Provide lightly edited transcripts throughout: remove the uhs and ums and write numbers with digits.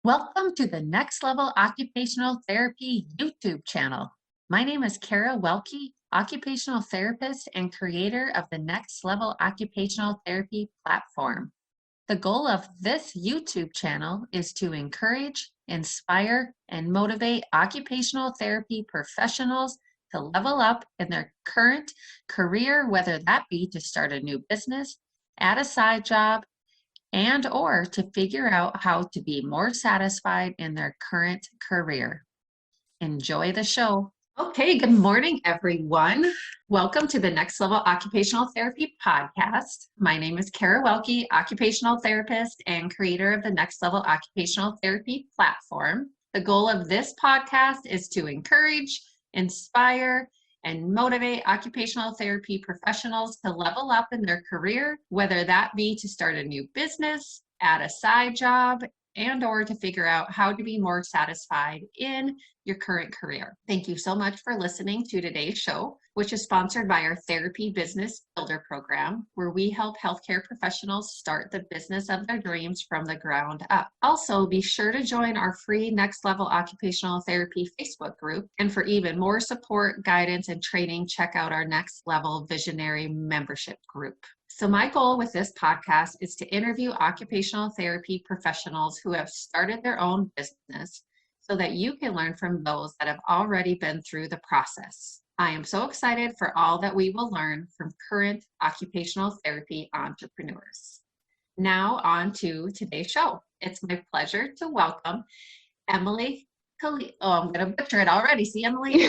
Welcome to the Next Level Occupational Therapy YouTube channel. My name is Kara Welke, occupational therapist and creator of the Next Level Occupational Therapy platform. The goal of this YouTube channel is to encourage, inspire, and motivate occupational therapy professionals to level up in their current career, whether that be to start a new business, add a side job, and or to figure out how to be more satisfied in their current career. Enjoy the show. Okay, good morning, everyone. Welcome to the Next Level Occupational Therapy podcast. My name is Kara Welke, occupational therapist and creator of the Next Level Occupational Therapy platform. The goal of this podcast is to encourage, inspire, and motivate occupational therapy professionals to level up in their career, whether that be to start a new business, add a side job, and or to figure out how to be more satisfied in your current career. Thank you so much for listening to today's show, which is sponsored by our Therapy Business Builder program, where we help healthcare professionals start the business of their dreams from the ground up. Also, be sure to join our free Next Level Occupational Therapy Facebook group. And for even more support, guidance, and training, check out our Next Level Visionary membership group. So my goal with this podcast is to interview occupational therapy professionals who have started their own business so that you can learn from those that have already been through the process. I am so excited for all that we will learn from current occupational therapy entrepreneurs. Now on to today's show. It's my pleasure to welcome Emily Kaliza. Oh, I'm going to butcher it already. See, Emily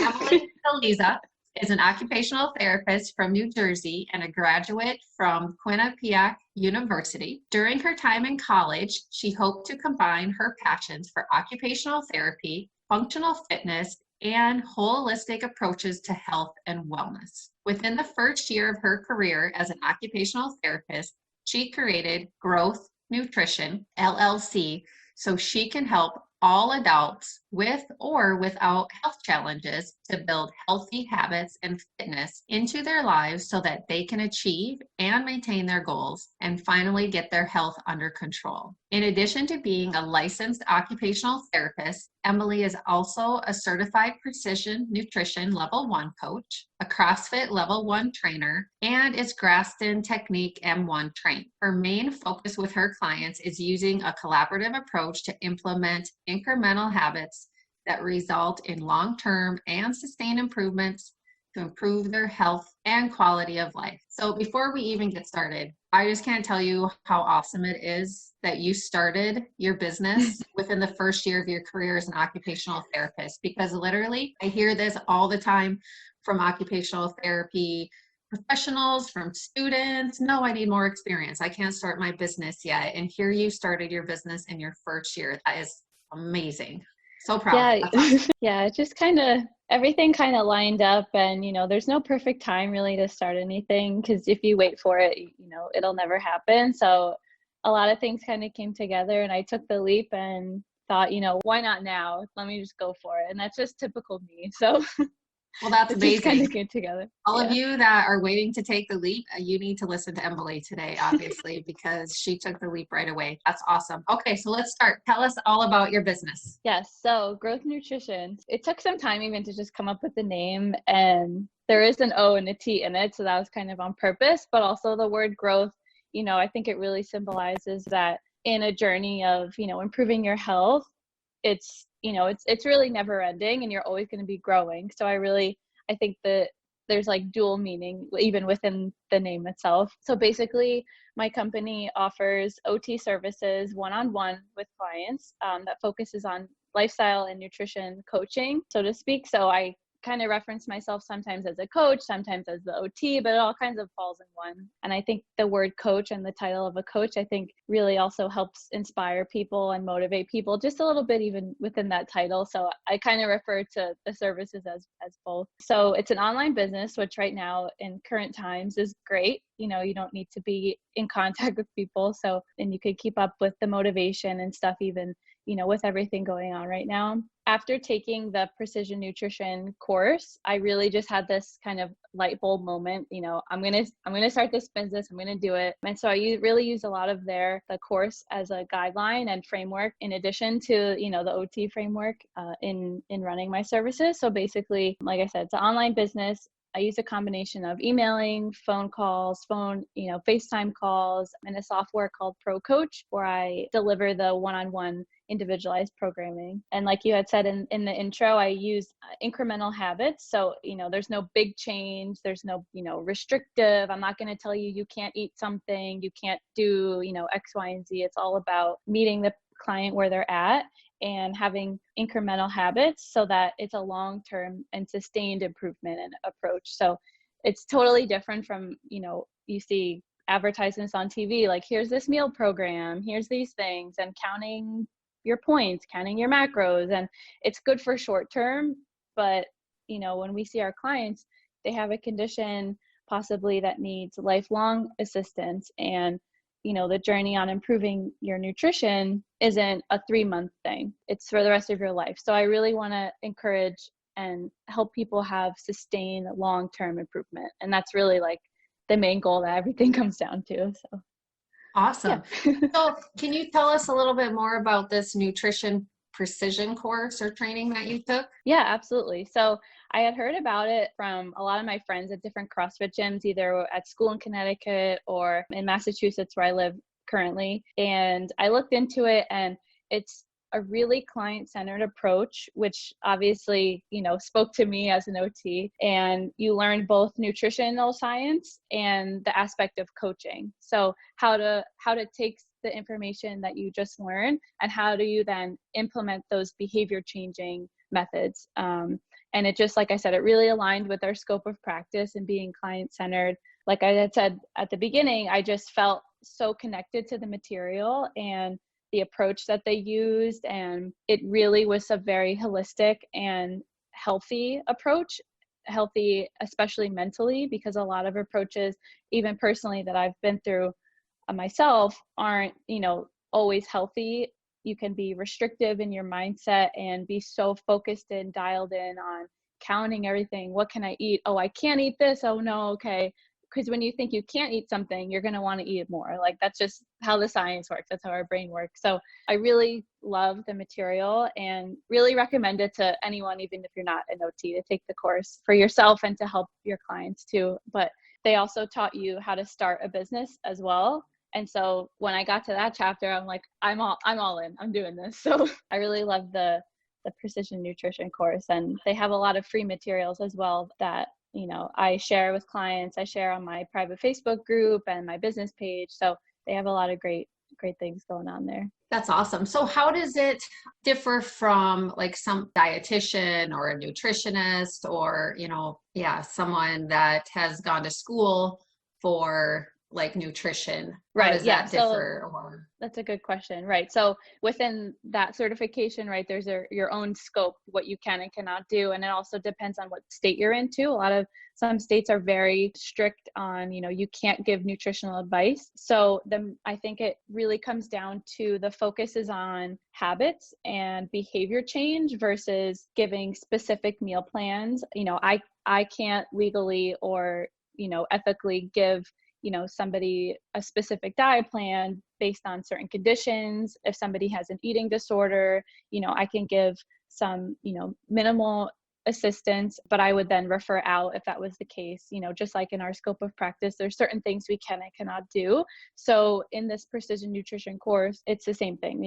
Kaliza is an occupational therapist from New Jersey and a graduate from Quinnipiac University. During her time in college, she hoped to combine her passions for occupational therapy, functional fitness, and holistic approaches to health and wellness. Within the first year of her career as an occupational therapist, she created Growth Nutrition, LLC, so she can help all adults with or without health challenges to build healthy habits and fitness into their lives so that they can achieve and maintain their goals and finally get their health under control. In addition to being a licensed occupational therapist, Emily is also a certified precision nutrition level 1 coach, a CrossFit level 1 trainer, and is Graston Technique M1 trained. Her main focus with her clients is using a collaborative approach to implement incremental habits that result in long-term and sustained improvements to improve their health and quality of life. So before we even get started, I just can't tell you how awesome it is that you started your business within the first year of your career as an occupational therapist, because literally I hear this all the time from occupational therapy professionals, from students. No, I need more experience. I can't start my business yet. And here you started your business in your first year. That is amazing. So proud. Yeah, awesome. yeah, just everything kind of lined up, and there's no perfect time really to start anything, because if you wait for it, it'll never happen. So a lot of things kind of came together, and I took the leap and thought, why not now? Let me just go for it. And that's just typical me. So well, that's amazing. Just kind of came together. All of you that are waiting to take the leap, you need to listen to Emily today, obviously, because she took the leap right away. That's awesome. Okay, so let's start. Tell us all about your business. Yes, so Growth Nutrition. It took some time even to just come up with the name, and there is an O and a T in it, so that was kind of on purpose, but also the word growth, I think it really symbolizes that in a journey of, improving your health, it's really never ending, and you're always going to be growing. So I think that there's like dual meaning even within the name itself. So basically my company offers OT services one-on-one with clients that focuses on lifestyle and nutrition coaching, so to speak. So I kind of reference myself sometimes as a coach, sometimes as the OT, but it all kinds of falls in one. And I think the word coach and the title of a coach, I think really also helps inspire people and motivate people just a little bit even within that title. So I kind of refer to the services as both. So it's an online business, which right now in current times is great. You don't need to be in contact with people. So, and you could keep up with the motivation and stuff even with everything going on right now. After taking the precision nutrition course, I really just had this kind of light bulb moment. I'm gonna start this business. I'm gonna do it. And so I really use a lot of the course as a guideline and framework, in addition to the OT framework in running my services. So basically, like I said, it's an online business. I use a combination of emailing, phone calls, FaceTime calls, and a software called Pro Coach, where I deliver the one-on-one individualized programming. And like you had said in the intro, I use incremental habits. So, there's no big change. There's no, restrictive. I'm not going to tell you can't eat something, you can't do, X, Y, and Z. It's all about meeting the client where they're at and having incremental habits so that it's a long-term and sustained improvement and approach. So it's totally different from, you see advertisements on TV, like here's this meal program, here's these things, and counting your points, counting your macros. And it's good for short term, but when we see our clients, they have a condition possibly that needs lifelong assistance. And the journey on improving your nutrition isn't a 3-month thing. It's for the rest of your life. So I really want to encourage and help people have sustained long-term improvement. And that's really like the main goal that everything comes down to. So Awesome. yeah. So can you tell us a little bit more about this nutrition precision course or training that you took? Yeah, absolutely. So I had heard about it from a lot of my friends at different CrossFit gyms, either at school in Connecticut or in Massachusetts, where I live currently. And I looked into it, and it's a really client-centered approach, which obviously, spoke to me as an OT. And you learn both nutritional science and the aspect of coaching. So how to take the information that you just learned, and how do you then implement those behavior changing methods. And it just, like I said, it really aligned with our scope of practice and being client centered. Like I had said at the beginning, I just felt so connected to the material and the approach that they used. And it really was a very holistic and healthy approach, healthy, especially mentally, because a lot of approaches, even personally, that I've been through myself aren't, always healthy. You can be restrictive in your mindset and be so focused and dialed in on counting everything. What can I eat? Oh, I can't eat this. Oh no. Okay. Because when you think you can't eat something, you're going to want to eat it more. Like that's just how the science works. That's how our brain works. So I really love the material and really recommend it to anyone, even if you're not an OT, to take the course for yourself and to help your clients too. But they also taught you how to start a business as well. And so when I got to that chapter, I'm like, I'm all in, I'm doing this. So I really love the precision nutrition course, and they have a lot of free materials as well that, I share with clients. I share on my private Facebook group and my business page. So they have a lot of great things going on there. That's awesome. So how does it differ from like some dietitian or a nutritionist or, someone that has gone to school for like nutrition? How does that differ? So that's a good question. Right. So within that certification, right, there's your own scope, what you can and cannot do. And it also depends on what state you're into. Some states are very strict on, you can't give nutritional advice. So I think it really comes down to the focus is on habits and behavior change versus giving specific meal plans. I can't legally or, ethically give somebody a specific diet plan based on certain conditions. If somebody has an eating disorder, I can give some, minimal assistance, but I would then refer out if that was the case. Just like in our scope of practice, there's certain things we can and cannot do. So in this precision nutrition course, it's the same thing.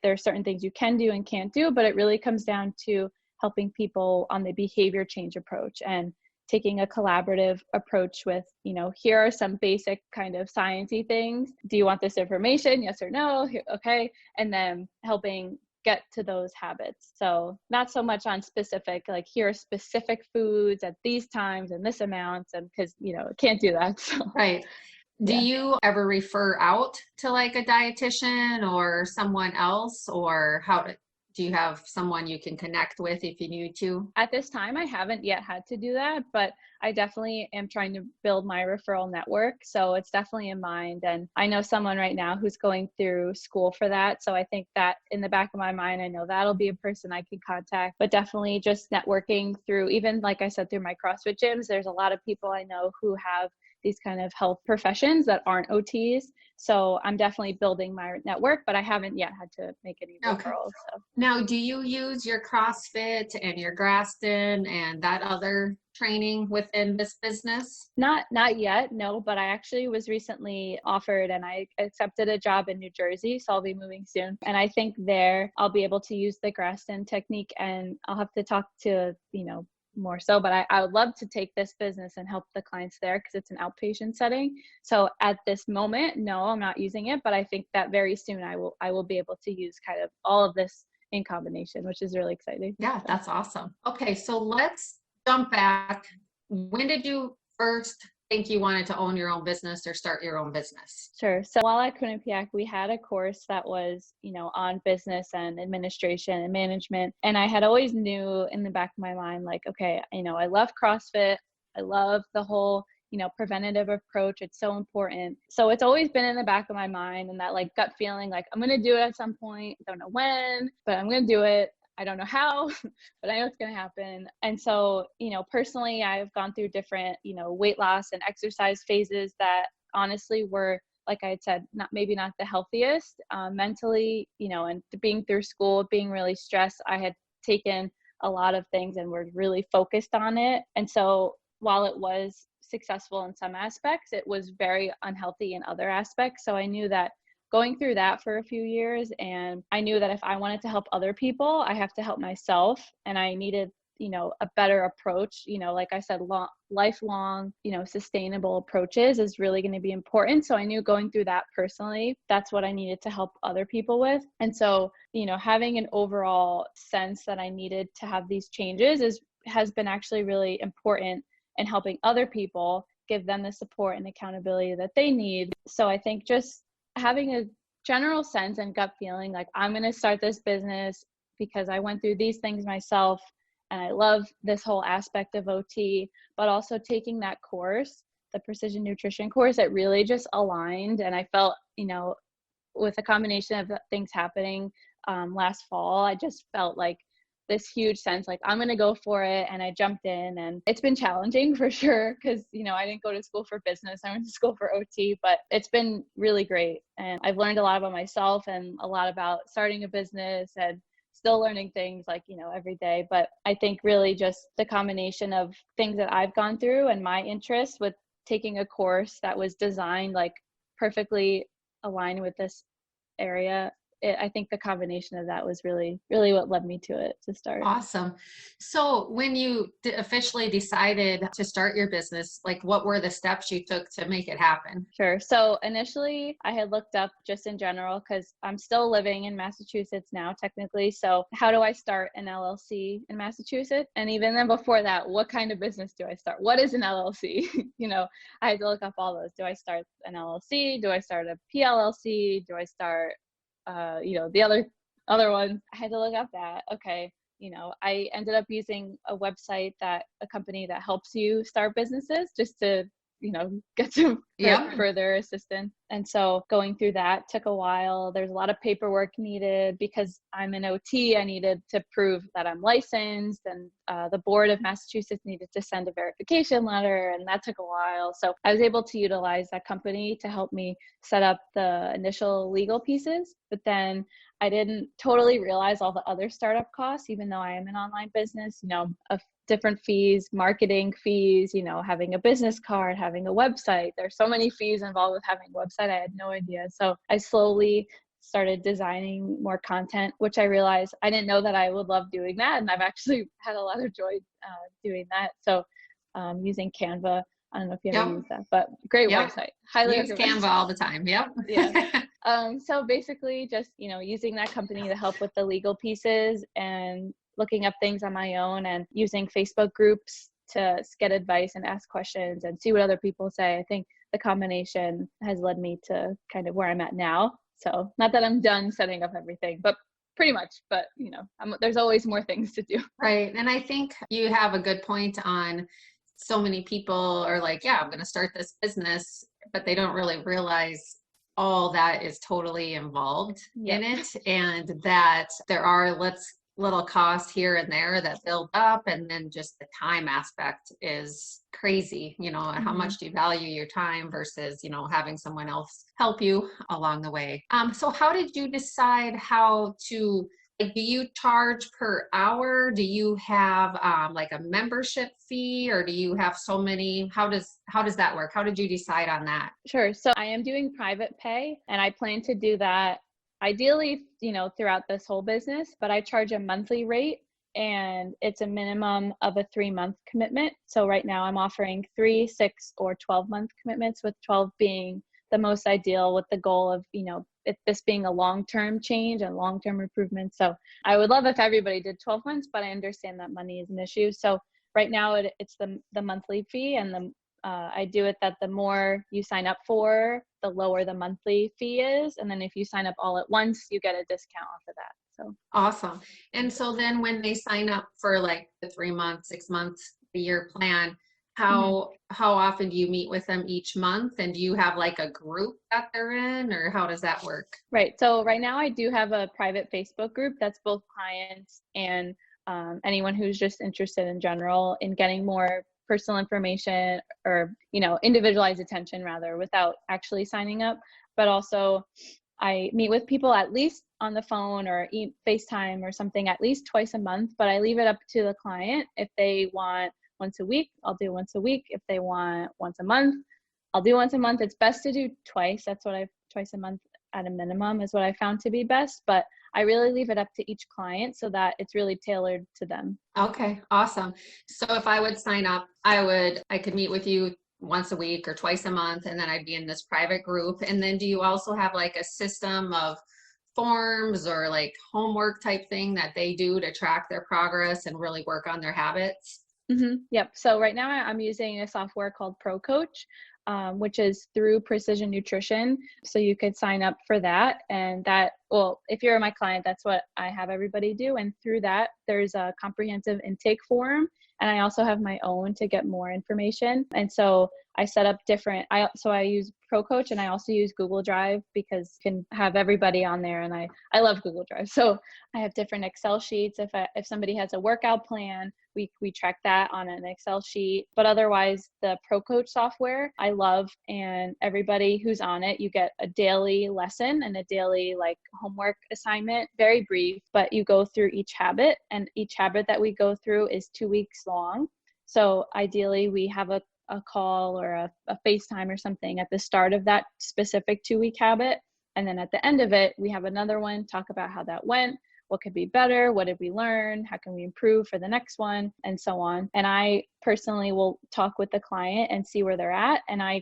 There are certain things you can do and can't do, but it really comes down to helping people on the behavior change approach and taking a collaborative approach with, here are some basic kind of sciencey things. Do you want this information? Yes or no? Okay. And then helping get to those habits. So not so much on specific, like here are specific foods at these times and this amounts, and because, can't do that. So. Right. Do you ever refer out to like a dietitian or someone else, or do you have someone you can connect with if you need to? At this time, I haven't yet had to do that, but I definitely am trying to build my referral network. So it's definitely in mind. And I know someone right now who's going through school for that. So I think that in the back of my mind, I know that'll be a person I can contact, but definitely just networking through, even like I said, through my CrossFit gyms, there's a lot of people I know who have these kind of health professions that aren't OTs. So I'm definitely building my network, but I haven't yet had to make any Okay. referrals. So. Now, do you use your CrossFit and your Graston and that other training within this business? Not yet, no, but I actually was recently offered and I accepted a job in New Jersey, so I'll be moving soon. And I think there I'll be able to use the Graston technique, and I'll have to talk to, more so, but I would love to take this business and help the clients there because it's an outpatient setting. So at this moment, no, I'm not using it, but I think that very soon I will be able to use kind of all of this in combination, which is really exciting. Yeah, that's awesome. Okay, so let's jump back. When did you first think you wanted to own your own business or start your own business? Sure. So while at Quinnipiac, we had a course that was, on business and administration and management. And I had always knew in the back of my mind, like, okay, I love CrossFit. I love the whole, preventative approach. It's so important. So it's always been in the back of my mind, and that like gut feeling, like I'm going to do it at some point. I don't know when, but I'm going to do it. I don't know how, but I know it's going to happen. And so, personally, I've gone through different, weight loss and exercise phases that honestly were, like I had said, maybe not the healthiest mentally, and being through school, being really stressed. I had taken a lot of things and were really focused on it. And so while it was successful in some aspects, it was very unhealthy in other aspects. So I knew that going through that for a few years, and I knew that if I wanted to help other people, I have to help myself, and I needed, a better approach, like I said, lifelong, sustainable approaches is really going to be important. So I knew going through that personally, that's what I needed to help other people with. And so, having an overall sense that I needed to have these changes has been actually really important in helping other people, give them the support and accountability that they need. So I think just having a general sense and gut feeling like I'm going to start this business because I went through these things myself and I love this whole aspect of OT, but also taking that course, the precision nutrition course, it really just aligned. And I felt, with a combination of things happening last fall, I just felt like this huge sense like I'm going to go for it. And I jumped in, and it's been challenging for sure because, I didn't go to school for business. I went to school for OT, but it's been really great. And I've learned a lot about myself and a lot about starting a business, and still learning things like, every day. But I think really just the combination of things that I've gone through and my interests with taking a course that was designed like perfectly aligned with this area, I think the combination of that was really, really what led me to it to start. Awesome. So when you officially decided to start your business, like what were the steps you took to make it happen? Sure. So initially I had looked up just in general because I'm still living in Massachusetts now, technically. So how do I start an LLC in Massachusetts? And even then before that, what kind of business do I start? What is an LLC? I had to look up all those. Do I start an LLC? Do I start a PLLC? Do I start the other ones? I had to look up that. Okay. I ended up using a website a company that helps you start businesses just to, get some further assistance. And so going through that took a while. There's a lot of paperwork needed because I'm an OT. I needed to prove that I'm licensed, and the board of Massachusetts needed to send a verification letter, and that took a while. So I was able to utilize that company to help me set up the initial legal pieces, but then I didn't totally realize all the other startup costs, even though I am an online business, of different fees, marketing fees, having a business card, having a website. There's so many fees involved with having a website. I had no idea. So I slowly started designing more content, which I realized I didn't know that I would love doing that. And I've actually had a lot of joy doing that. So using Canva, I don't know if you ever use that, but great website. Highly use recommend. Canva all the time. Yep. Yeah. So basically just, using that company to help with the legal pieces and looking up things on my own and using Facebook groups to get advice and ask questions and see what other people say. I think the combination has led me to kind of where I'm at now. So not that I'm done setting up everything, but pretty much, but there's always more things to do. Right. And I think you have a good point on so many people are like, yeah, I'm going to start this business, but they don't really realize all that is totally involved Yep. in it, and that there are little costs here and there that build up, and then just the time aspect is crazy. How Mm-hmm. much do you value your time versus having someone else help you along the way. So how did you decide how to, like, do you charge per hour? Do you have like a membership fee, or do you have so many? How does that work? How did you decide on that? Sure. So I am doing private pay, and I plan to do that ideally, throughout this whole business, but I charge a monthly rate, and it's a minimum of a 3-month commitment. So right now I'm offering 3, 6, or 12-month commitments, with 12 being the most ideal, with the goal of, this being a long-term change and long-term improvement. So I would love if everybody did 12 months, but I understand that money is an issue. So right now it's the monthly fee, and I do it that the more you sign up for, the lower the monthly fee is. And then if you sign up all at once, you get a discount off of that. So Awesome. And so then when they sign up for like the 3 months, 6 months, the year plan, mhm. how often do you meet with them each month? And do you have like a group that they're in, or how does that work? Right. So right now I do have a private Facebook group that's both clients and anyone who's just interested in general in getting more personal information, or, individualized attention rather, without actually signing up. But also I meet with people at least on the phone or FaceTime or something at least twice a month, but I leave it up to the client. If they want once a week, I'll do once a week. If they want once a month, I'll do once a month. It's best to do twice. Twice a month at a minimum is what I found to be best, but I really leave it up to each client so that it's really tailored to them. Okay, awesome. So if I would sign up, I could meet with you once a week or twice a month, and then I'd be in this private group. And then do you also have like a system of forms or like homework type thing that they do to track their progress and really work on their habits? Yep. So right now I'm using a software called Pro Coach, which is through Precision Nutrition. So you could sign up for that. And if you're my client, that's what I have everybody do. And through that, there's a comprehensive intake form. And I also have my own to get more information. And so I set up I use Pro Coach, and I also use Google Drive because you can have everybody on there. And I love Google Drive. So I have different Excel sheets. If somebody has a workout plan, we track that on an Excel sheet. But otherwise, the Pro Coach software I love, and everybody who's on it, you get a daily lesson and a daily like homework assignment, very brief, but you go through each habit, and each habit that we go through is 2 weeks long. So ideally we have a call or a FaceTime or something at the start of that specific 2-week habit. And then at the end of it, we have another one, talk about how that went, what could be better, what did we learn, how can we improve for the next one, and so on. And I personally will talk with the client and see where they're at, and I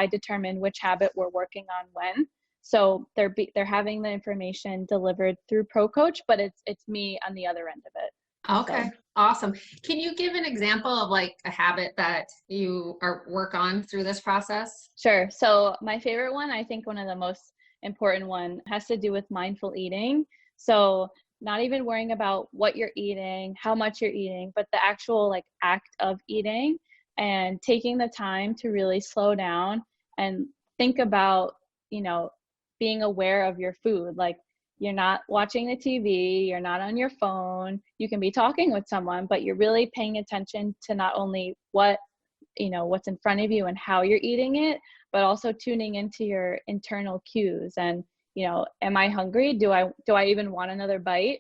determine which habit we're working on when. So they're having the information delivered through Pro Coach, but it's me on the other end of it. Okay, So awesome. Can you give an example of like a habit that you work on through this process? sure. So my favorite one, I think one of the most important one, has to do with mindful eating. So not even worrying about what you're eating, how much you're eating, but the actual like act of eating, and taking the time to really slow down and think about, being aware of your food. Like, you're not watching the TV, you're not on your phone, you can be talking with someone, but you're really paying attention to not only what's in front of you and how you're eating it, but also tuning into your internal cues. And, am I hungry? Do I even want another bite?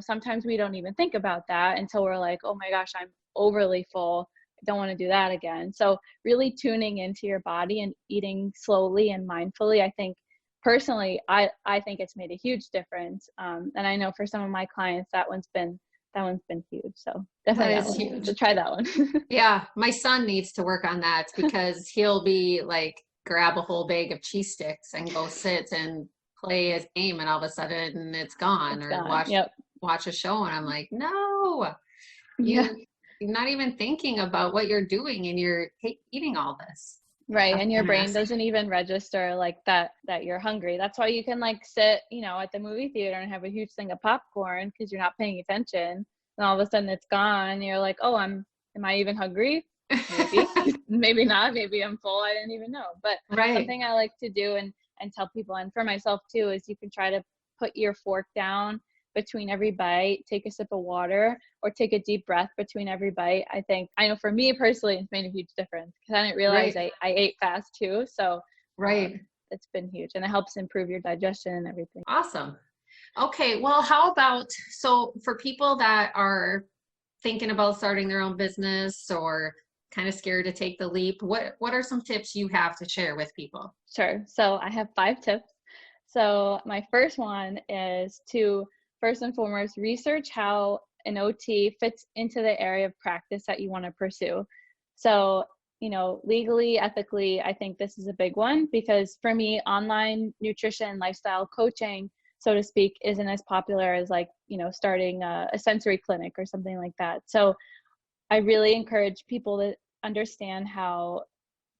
Sometimes we don't even think about that until we're like, oh my gosh, I'm overly full, I don't want to do that again. So really tuning into your body and eating slowly and mindfully, I think personally, I think it's made a huge difference. And I know for some of my clients, that one's been huge. So That definitely that is one. huge. So try that one. Yeah, my son needs to work on that because he'll be like grab a whole bag of cheese sticks and go sit and play his game, and all of a sudden it's gone, It's or gone. Yep. watch a show, and I'm like, no, Yeah. you're not even thinking about what you're doing, and you're eating all this. Right. That's And your a brain mess. doesn't even register like that you're hungry. That's why you can like sit, at the movie theater and have a huge thing of popcorn because you're not paying attention. And all of a sudden it's gone. And you're like, oh, am I even hungry? Maybe, maybe not. Maybe I'm full. I didn't even know. But Right. something I like to do and tell people, and for myself too, is you can try to put your fork down between every bite, take a sip of water, or take a deep breath between every bite. I know for me personally, it's made a huge difference because I didn't realize Right. I ate fast too. So Right. it's been huge, and it helps improve your digestion and everything. Awesome. Okay. Well, how about, so for people that are thinking about starting their own business or kind of scared to take the leap, what are some tips you have to share with people? Sure. So I have 5 tips. So my first one is to first and foremost research how an OT fits into the area of practice that you want to pursue. So, legally, ethically, I think this is a big one because for me, online nutrition, lifestyle coaching, so to speak, isn't as popular as starting a sensory clinic or something like that. So I really encourage people to understand how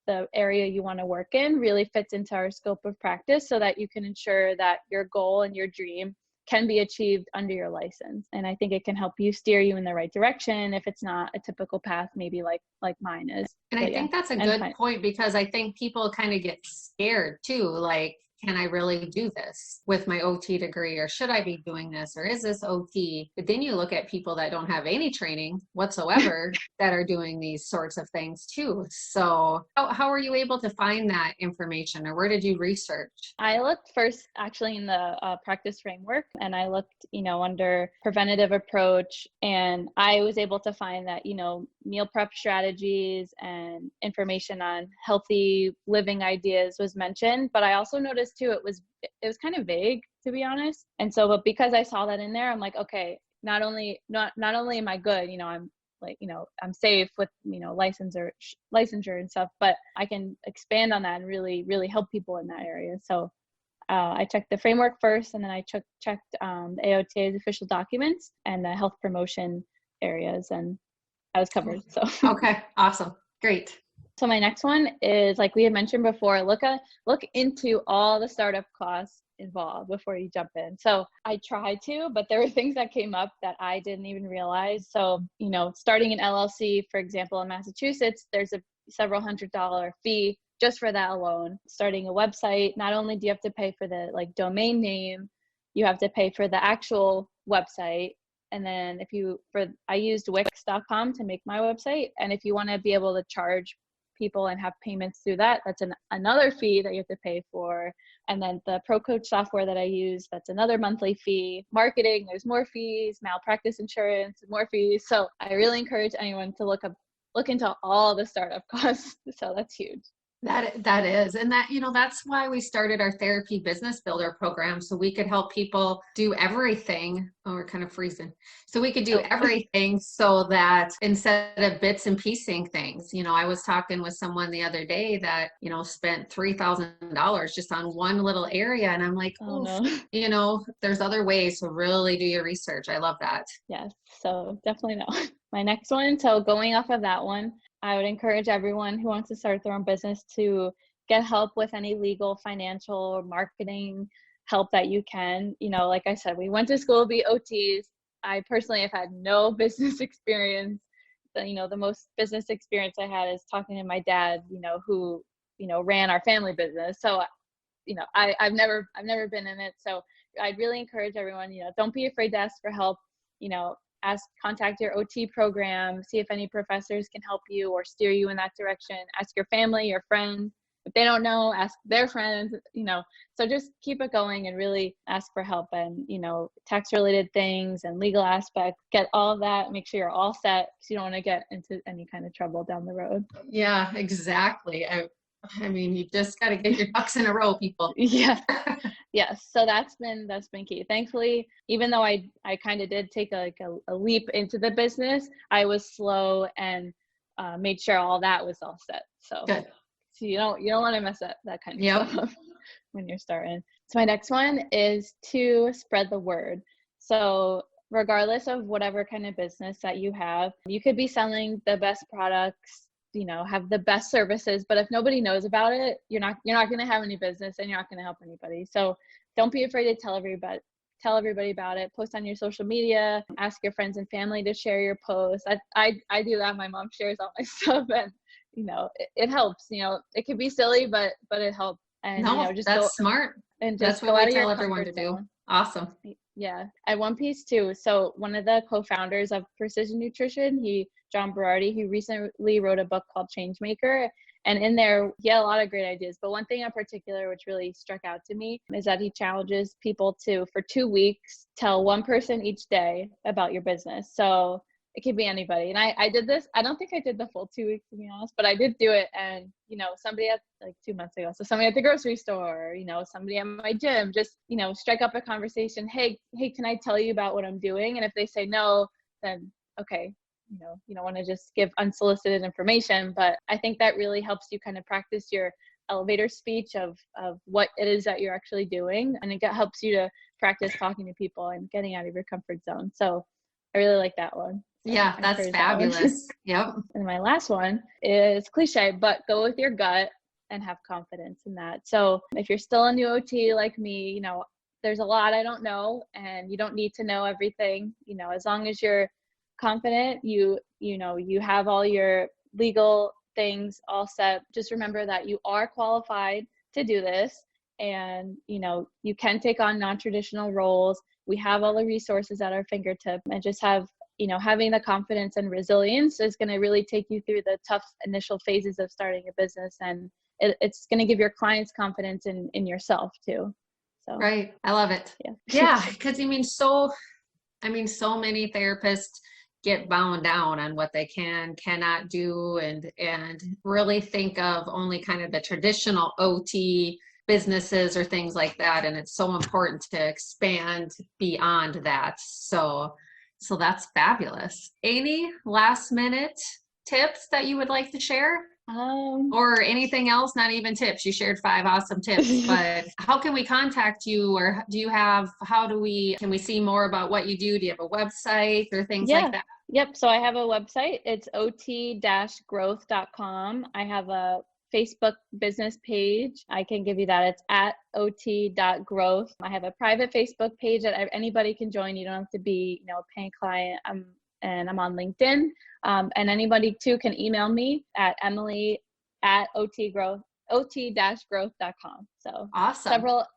the area you want to work in really fits into our scope of practice so that you can ensure that your goal and your dream can be achieved under your license. And I think it can help you steer you in the right direction if it's not a typical path, maybe like mine is. And I But yeah, think that's a and good point because I think people kind of get scared too. Like, can I really do this with my OT degree, or should I be doing this, or is this OT? But then you look at people that don't have any training whatsoever that are doing these sorts of things too. So how are you able to find that information, or where did you research? I looked first actually in the practice framework, and I looked, under preventative approach, and I was able to find that, meal prep strategies and information on healthy living ideas was mentioned. But I also noticed too, it was kind of vague, to be honest. And so, but because I saw that in there, I'm like, okay, not only am I good, I'm safe with, licensure and stuff, but I can expand on that and really, really help people in that area. So I checked the framework first, and then I checked the AOTA's official documents and the health promotion areas, and I was covered. So Okay, awesome. Great. so my next one is, like we had mentioned before, look into all the startup costs involved before you jump in. So I tried to, but there were things that came up that I didn't even realize. So, starting an LLC, for example, in Massachusetts, there's a several $100 fee just for that alone. Starting a website, not only do you have to pay for the domain name, you have to pay for the actual website. And then I used Wix.com to make my website. And if you want to be able to charge people and have payments through that, that's another fee that you have to pay for. And then the Pro Coach software that I use, that's another monthly fee. Marketing, there's more fees. Malpractice insurance, more fees. So I really encourage anyone to look into all the startup costs. So that's huge. That is, and that's why we started our therapy business builder program, so we could help people do everything. Oh, we're kind of freezing. So we could do everything so that instead of bits and piecing things, I was talking with someone the other day that, spent $3,000 just on one little area. And I'm like, Oh oof, no. there's other ways to really do your research. I love that. Yes. So definitely no. My next one, so going off of that one, I would encourage everyone who wants to start their own business to get help with any legal, financial, or marketing help that you can. Like I said, we went to school to be OTs. I personally have had no business experience. The most business experience I had is talking to my dad, who, ran our family business. So, I've never been in it. So I'd really encourage everyone, don't be afraid to ask for help. Contact your OT program, see if any professors can help you or steer you in that direction. Ask your family, your friends. If they don't know, ask their friends, so just keep it going and really ask for help. And, tax related things and legal aspects, get all of that, make sure you're all set because you don't want to get into any kind of trouble down the road. Yeah, exactly. I mean, you just got to get your ducks in a row, people. Yeah. Yes. So that's been key. Thankfully, even though I kind of did take a leap into the business, I was slow and made sure all that was all set. So, Good. so you don't want to mess up that kind of Yep. stuff when you're starting. So my next one is to spread the word. So regardless of whatever kind of business that you have, you could be selling the best products, have the best services, but if nobody knows about it, you're not going to have any business and you're not going to help anybody. So don't be afraid to tell everybody about it, post on your social media, ask your friends and family to share your posts. I do that. My mom shares all my stuff, and it helps. It can be silly, but it helps. And No, just that's smart. That's just what go we out of your tell everyone to comfort do. zone. Awesome. Yeah. At one piece too. So one of the co-founders of Precision Nutrition, John Berardi, he recently wrote a book called Changemaker. And in there, he had a lot of great ideas. But one thing in particular, which really struck out to me, is that he challenges people to, for 2 weeks, tell one person each day about your business. So it could be anybody. And I did this. I don't think I did the full 2 weeks, to be honest, but I did do it. And, somebody at like 2 months ago, so somebody at the grocery store, somebody at my gym, just, strike up a conversation. Hey, can I tell you about what I'm doing? And if they say no, then okay, you don't want to just give unsolicited information. But I think that really helps you kind of practice your elevator speech of what it is that you're actually doing. And it helps you to practice talking to people and getting out of your comfort zone. So I really like that one. So Yeah, that's fabulous. Yep. And my last one is cliche, but go with your gut and have confidence in that. So if you're still a new OT like me, there's a lot I don't know, and you don't need to know everything. As long as you're confident, you have all your legal things all set. Just remember that you are qualified to do this, and you can take on non-traditional roles. We have all the resources at our fingertips, and just have having the confidence and resilience is going to really take you through the tough initial phases of starting a business, and it's going to give your clients confidence in yourself too. So right, I love it. Yeah, because so many therapists get bound down on what they cannot do, and really think of only kind of the traditional OT businesses or things like that. And it's so important to expand beyond that. So that's fabulous. Any last minute tips that you would like to share? Or anything else? Not even tips. You shared 5 awesome tips, but how can we contact you, or can we see more about what you do? Do you have a website or things like that? Yep. So I have a website. It's ot-growth.com. I have a Facebook business page. I can give you that. It's at ot.growth. I have a private Facebook page that anybody can join. You don't have to be, a paying client. I'm on LinkedIn. And anybody too can email me at emily@ot-growth.com. So awesome.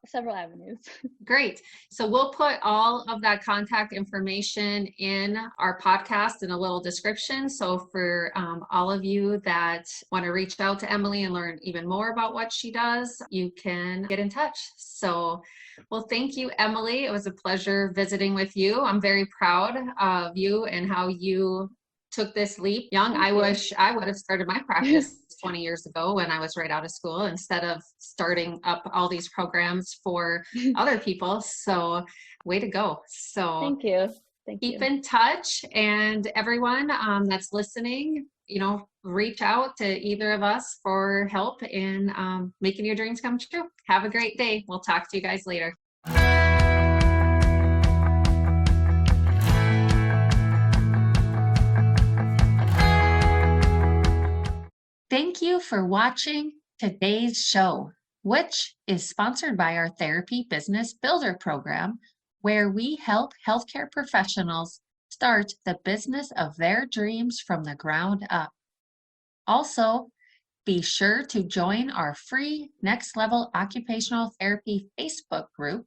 Several avenues. Great. So we'll put all of that contact information in our podcast in a little description. So for all of you that want to reach out to Emily and learn even more about what she does, you can get in touch. So, well, thank you, Emily. It was a pleasure visiting with you. I'm very proud of you and how you took this leap young. I wish I would have started my practice 20 years ago when I was right out of school, instead of starting up all these programs for other people. So way to go. So thank you. Keep in touch, and everyone that's listening, reach out to either of us for help in making your dreams come true. Have a great day. We'll talk to you guys later. Thank you for watching today's show, which is sponsored by our Therapy Business Builder program, where we help healthcare professionals start the business of their dreams from the ground up. Also, be sure to join our free Next Level Occupational Therapy Facebook group.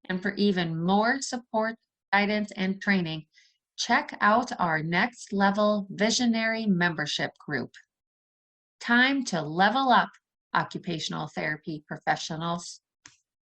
And for even more support, guidance, and training, check out our Next Level Visionary membership group. Time to level up, occupational therapy professionals.